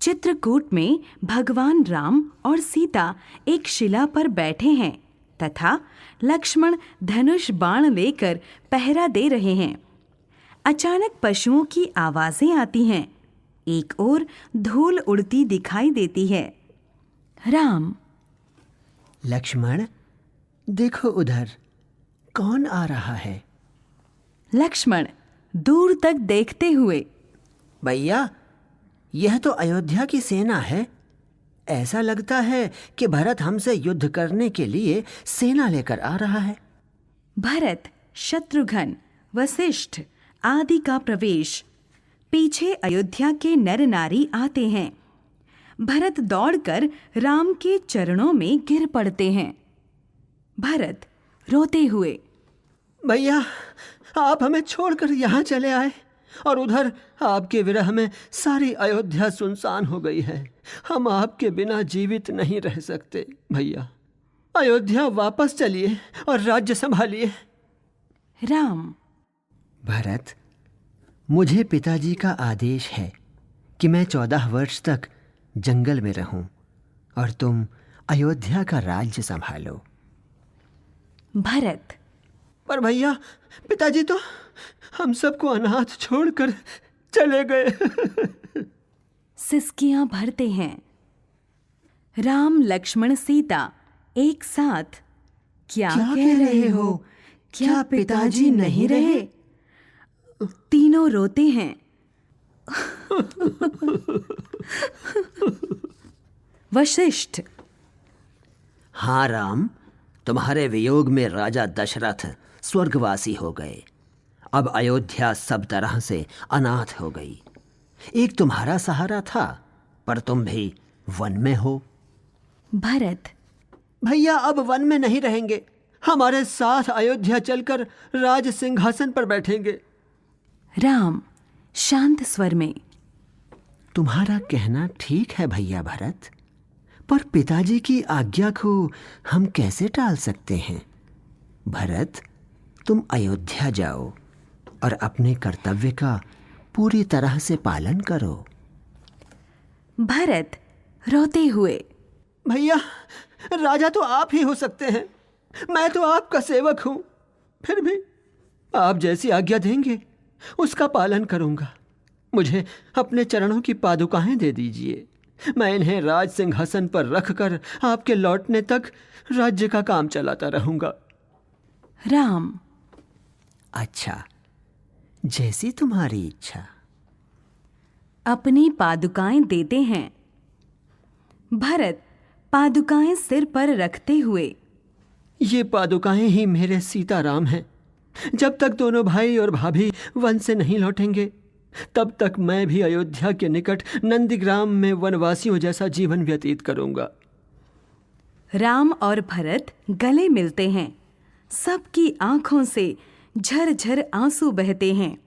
चित्रकूट में भगवान राम और सीता एक शिला पर बैठे हैं तथा लक्ष्मण धनुष बाण लेकर पहरा दे रहे हैं। अचानक पशुओं की आवाजें आती हैं। एक ओर धूल उड़ती दिखाई देती है। राम, लक्ष्मण, देखो उधर कौन आ रहा है? लक्ष्मण दूर तक देखते हुए, भैया, यह तो अयोध्या की सेना है। ऐसा लगता है कि भरत हमसे युद्ध करने के लिए सेना लेकर आ रहा है। भरत, शत्रुघ्न, वशिष्ठ आदि का प्रवेश। पीछे अयोध्या के नर नारी आते हैं। भरत दौड़कर राम के चरणों में गिर पड़ते हैं। भरत रोते हुए, भैया, आप हमें छोड़कर यहाँ चले आए और उधर आपके विरह में सारी अयोध्या सुनसान हो गई है। हम आपके बिना जीवित नहीं रह सकते। भैया, अयोध्या वापस चलिए और राज्य संभालिए। राम, भरत, मुझे पिताजी का आदेश है कि मैं 14 वर्ष तक जंगल में रहूं और तुम अयोध्या का राज्य संभालो। भरत, पर भैया, पिताजी तो हम सबको अनाथ छोड़कर चले गए। सिसकियां भरते हैं। राम, लक्ष्मण, सीता एक साथ, क्या कह रहे हो? क्या पिताजी नहीं रहे? तीनों रोते हैं। वशिष्ठ, हाँ राम, तुम्हारे वियोग में राजा दशरथ स्वर्गवासी हो गए। अब अयोध्या सब तरह से अनाथ हो गई। एक तुम्हारा सहारा था, पर तुम भी वन में हो। भरत, भैया, अब वन में नहीं रहेंगे। हमारे साथ अयोध्या चलकर राज सिंहासन पर बैठेंगे। राम, शांत स्वर में, तुम्हारा कहना ठीक है भैया भरत, पर पिताजी की आज्ञा को हम कैसे टाल सकते हैं? भरत, तुम अयोध्या जाओ और अपने कर्तव्य का पूरी तरह से पालन करो। भरत रोते हुए, भैया, राजा तो आप ही हो सकते हैं। मैं तो आपका सेवक हूं। फिर भी आप जैसी आज्ञा देंगे उसका पालन करूंगा। मुझे अपने चरणों की पादुकाएं दे दीजिए। मैं इन्हें राज सिंहासन पर रखकर आपके लौटने तक राज्य का काम चलाता रहूंगा। राम, अच्छा, जैसी तुम्हारी इच्छा। अपनी पादुकाएं देते हैं। भरत पादुकाएं सिर पर रखते हुए, ये पादुकाएं ही मेरे सीताराम हैं। जब तक दोनों भाई और भाभी वन से नहीं लौटेंगे, तब तक मैं भी अयोध्या के निकट नंदीग्राम में वनवासियों जैसा जीवन व्यतीत करूंगा। राम और भरत गले मिलते हैं। सबकी आंखों से झरझर आंसू बहते हैं।